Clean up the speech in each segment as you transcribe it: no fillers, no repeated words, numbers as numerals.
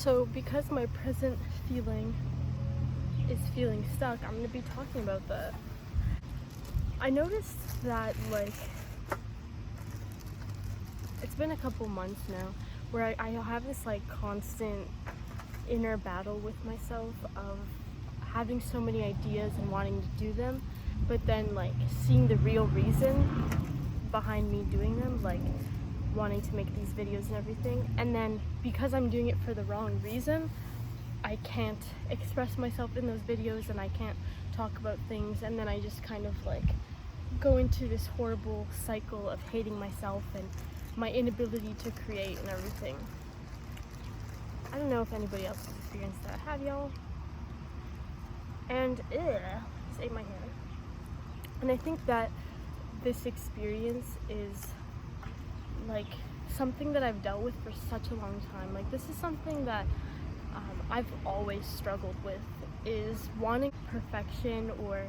So because my present feeling is feeling stuck, I'm gonna be talking about that. I noticed that it's been a couple months now where I have this constant inner battle with myself of having so many ideas and wanting to do them, but then seeing the real reason behind me doing them, wanting to make these videos and everything, and then because I'm doing it for the wrong reason, I can't express myself in those videos and I can't talk about things, and then I just kind of go into this horrible cycle of hating myself and my inability to create and everything. I don't know if anybody else has experienced that. Have y'all? And just ate my hair. And I think that this experience is something that I've dealt with for such a long time. This is something that I've always struggled with, is wanting perfection or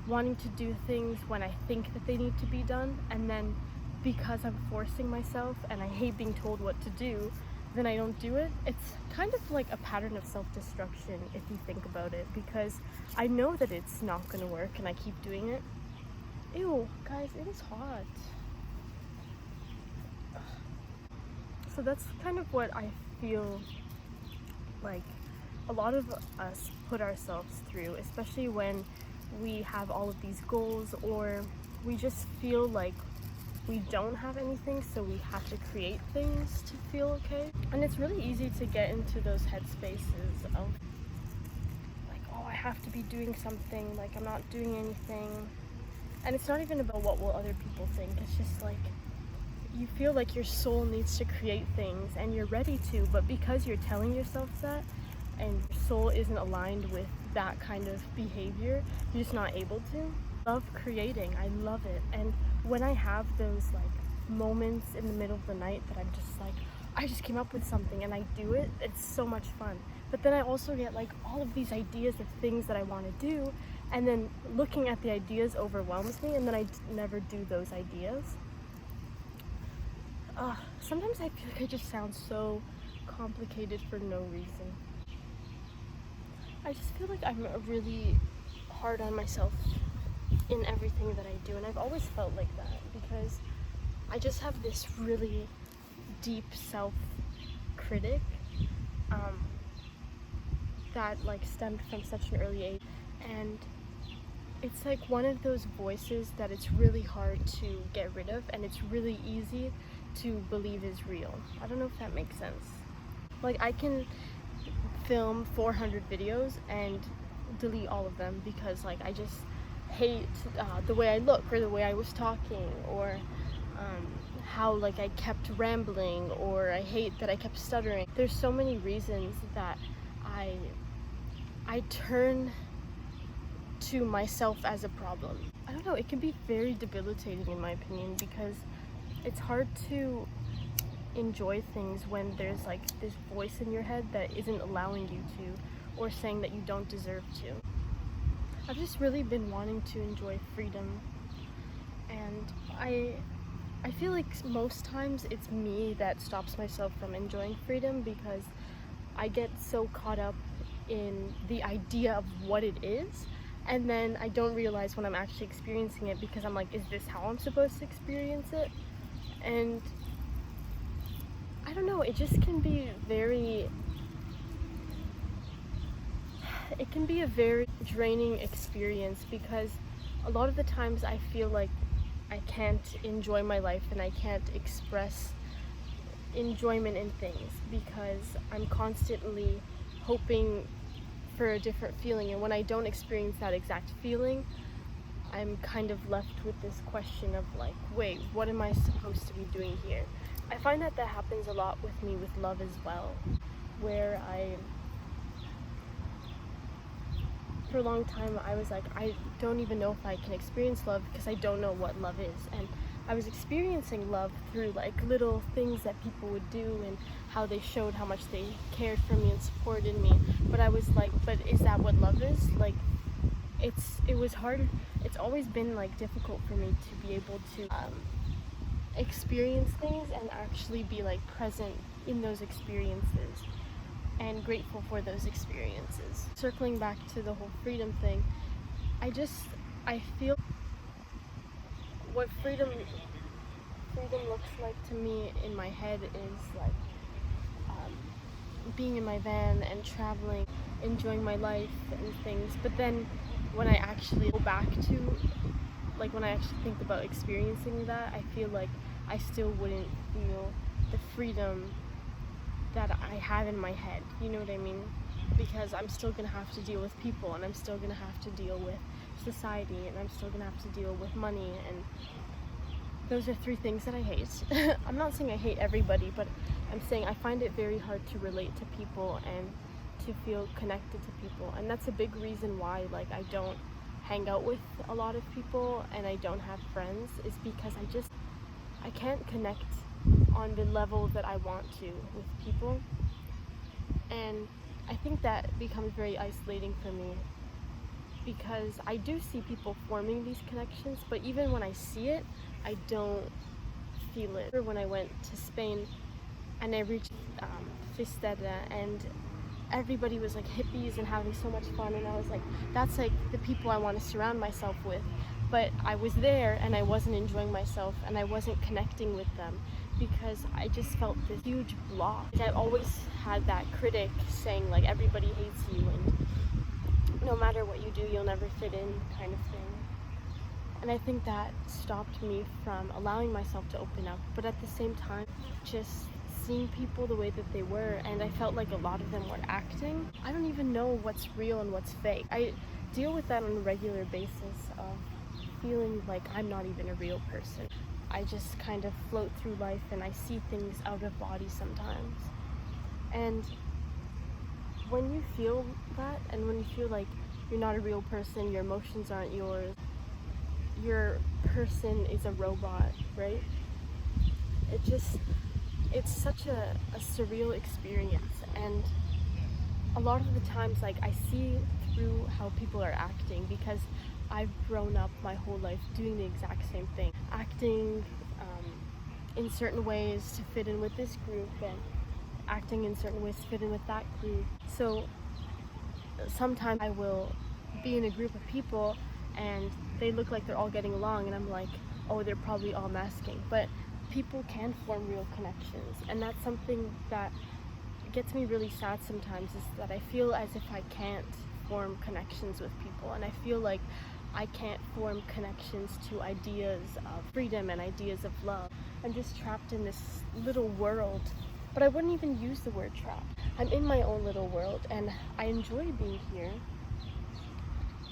wanting to do things when I think that they need to be done, and then because I'm forcing myself and I hate being told what to do, then I don't do it. It's kind of like a pattern of self-destruction if you think about it, because I know that it's not gonna work and I keep doing it. Ew, guys, it is hot. So that's kind of what I feel like a lot of us put ourselves through, especially when we have all of these goals, or we just feel like we don't have anything, so we have to create things to feel okay. And it's really easy to get into those headspaces of oh, I have to be doing something, I'm not doing anything. And it's not even about what will other people think, it's just you feel like your soul needs to create things and you're ready to, but because you're telling yourself that and your soul isn't aligned with that kind of behavior, you're just not able to. I love creating, I love it. And when I have those moments in the middle of the night that I'm just I just came up with something and I do it, it's so much fun. But then I also get all of these ideas of things that I want to do, and then looking at the ideas overwhelms me, and then I never do those ideas. Sometimes I feel like I just sound so complicated for no reason. I just feel like I'm really hard on myself in everything that I do, and I've always felt like that because I just have this really deep self-critic that stemmed from such an early age, and it's one of those voices that it's really hard to get rid of, and it's really easy to believe is real. I don't know if that makes sense. I can film 400 videos and delete all of them because I just hate the way I look, or the way I was talking, or how I kept rambling, or I hate that I kept stuttering. There's so many reasons that I turn to myself as a problem. I don't know, it can be very debilitating in my opinion, because it's hard to enjoy things when there's this voice in your head that isn't allowing you to, or saying that you don't deserve to. I've just really been wanting to enjoy freedom, and I feel like most times it's me that stops myself from enjoying freedom, because I get so caught up in the idea of what it is, and then I don't realize when I'm actually experiencing it, because I'm is this how I'm supposed to experience it? And I don't know, it just can be it can be a very draining experience, because a lot of the times I feel like I can't enjoy my life and I can't express enjoyment in things, because I'm constantly hoping for a different feeling, and when I don't experience that exact feeling, I'm kind of left with this question of wait, what am I supposed to be doing here? I find that happens a lot with me with love as well, where for a long time I was I don't even know if I can experience love, because I don't know what love is. And I was experiencing love through little things that people would do, and how they showed how much they cared for me and supported me. But I was but is that what love is? It was hard. It's always been difficult for me to be able to experience things and actually be present in those experiences. and grateful for those experiences. Circling back to the whole freedom thing, I feel what freedom looks like to me in my head is like being in my van and traveling, enjoying my life and things. But then when I actually go back to, like when I actually think about experiencing that, I feel like I still wouldn't feel the freedom that I have in my head, you know what I mean? Because I'm still gonna have to deal with people, and I'm still gonna have to deal with society, and I'm still gonna have to deal with money, and those are three things that I hate. I'm not saying I hate everybody, but I'm saying I find it very hard to relate to people and to feel connected to people, and that's a big reason why like I don't hang out with a lot of people and I don't have friends, is because I can't connect on the level that I want to with people, and I think that becomes very isolating for me, because I do see people forming these connections, but even when I see it, I don't feel it. When I went to Spain and I reached Fisterra, and everybody was like hippies and having so much fun, and I was like, that's like the people I want to surround myself with. But I was there and I wasn't enjoying myself, and I wasn't connecting with them, because I just felt this huge block. I've always had that critic saying like everybody hates you, and no matter what you do, you'll never fit in, kind of thing. And I think that stopped me from allowing myself to open up. But at the same time, just seeing people the way that they were, and I felt like a lot of them were acting. I don't even know what's real and what's fake. I deal with that on a regular basis of feeling like I'm not even a real person. I just kind of float through life and I see things out of body sometimes. And when you feel that, and when you feel like you're not a real person, your emotions aren't yours, your person is a robot, right? It's such a surreal experience, and a lot of the times like I see through how people are acting, because I've grown up my whole life doing the exact same thing, acting in certain ways to fit in with this group, and acting in certain ways to fit in with that group. So sometimes I will be in a group of people and they look like they're all getting along, and I'm like, oh, they're probably all masking. But people can form real connections, and that's something that gets me really sad sometimes, is that I feel as if I can't form connections with people, and I feel like I can't form connections to ideas of freedom and ideas of love. I'm just trapped in this little world, but I wouldn't even use the word trap. I'm in my own little world, and I enjoy being here.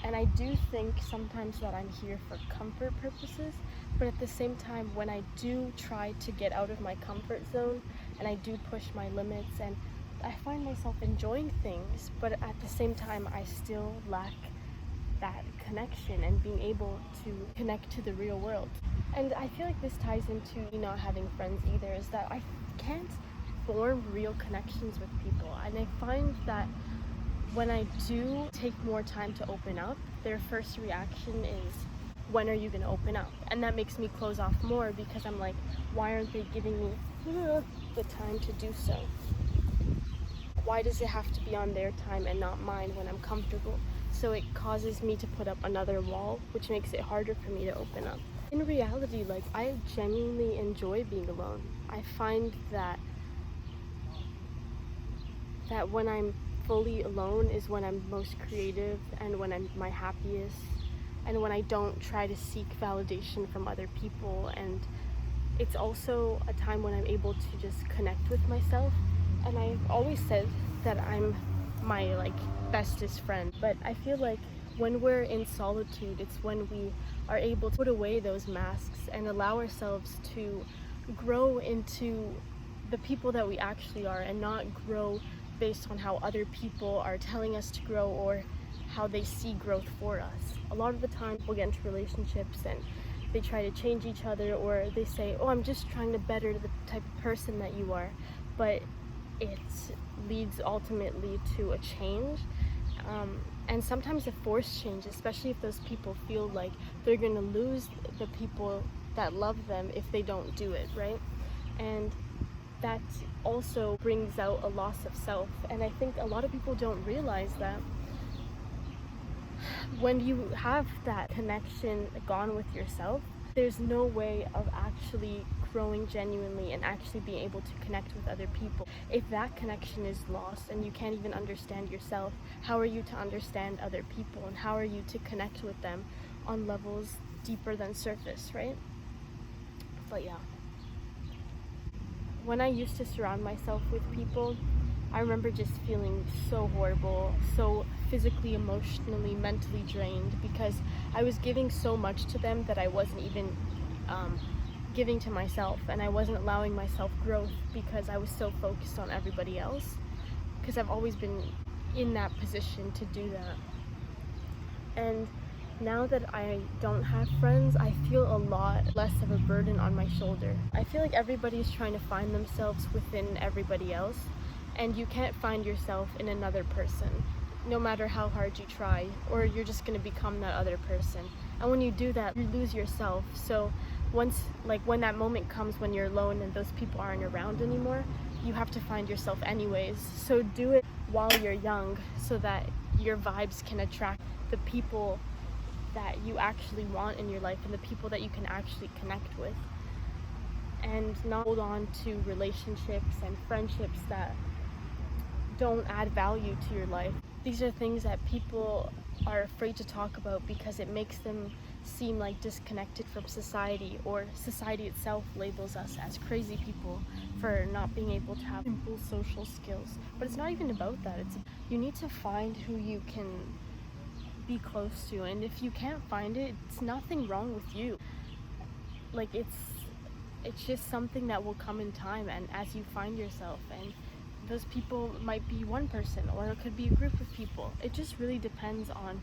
And I do think sometimes that I'm here for comfort purposes, but at the same time, when I do try to get out of my comfort zone and I do push my limits, and I find myself enjoying things, but at the same time, I still lack that connection and being able to connect to the real world. And I feel like this ties into me not having friends either, is that I can't form real connections with people. And I find that when I do take more time to open up, their first reaction is, when are you going to open up? And that makes me close off more, because I'm like, why aren't they giving me the time to do so? Why does it have to be on their time and not mine when I'm comfortable? So it causes me to put up another wall, which makes it harder for me to open up. In reality, like, I genuinely enjoy being alone. I find that when I'm fully alone is when I'm most creative, and when I'm my happiest, and when I don't try to seek validation from other people. And it's also a time when I'm able to just connect with myself. And I've always said that I'm my bestest friend, but I feel like when we're in solitude, it's when we are able to put away those masks and allow ourselves to grow into the people that we actually are, and not grow based on how other people are telling us to grow or how they see growth for us. A lot of the time we'll get into relationships and they try to change each other, or they say, oh, I'm just trying to better the type of person that you are, but it leads ultimately to a change, and sometimes a forced change, especially if those people feel like they're gonna lose the people that love them if they don't do it, right? And that also brings out a loss of self. And I think a lot of people don't realize that when you have that connection gone with yourself, there's no way of actually growing genuinely and actually being able to connect with other people. If that connection is lost and you can't even understand yourself, how are you to understand other people, and how are you to connect with them on levels deeper than surface, right? But yeah, when I used to surround myself with people, I remember just feeling so horrible, so physically, emotionally, mentally drained, because I was giving so much to them that I wasn't even giving to myself, and I wasn't allowing myself growth because I was so focused on everybody else, because I've always been in that position to do that. And now that I don't have friends, I feel a lot less of a burden on my shoulder. I feel like everybody's trying to find themselves within everybody else, and you can't find yourself in another person, no matter how hard you try, or you're just going to become that other person. And when you do that, you lose yourself. So when that moment comes when you're alone and those people aren't around anymore, you have to find yourself anyways. So do it while you're young, so that your vibes can attract the people that you actually want in your life and the people that you can actually connect with, and not hold on to relationships and friendships that don't add value to your life. These are things that people are afraid to talk about because it makes them seem like disconnected from society, or society itself labels us as crazy people for not being able to have simple social skills. But it's not even about that. You need to find who you can be close to, and if you can't find it, it's nothing wrong with you. Like, it's just something that will come in time, and as you find yourself, and those people might be one person, or it could be a group of people. It just really depends on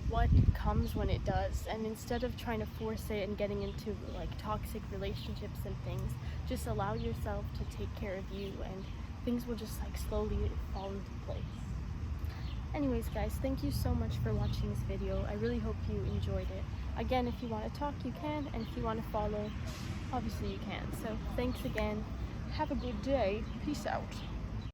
what comes when it does. And instead of trying to force it and getting into like toxic relationships and things, just allow yourself to take care of you, and things will just like slowly fall into place. Anyways guys, thank you so much for watching this video. I really hope you enjoyed it. Again, if you want to talk, you can, and if you want to follow, obviously you can. So thanks again. Have a good day. Peace out.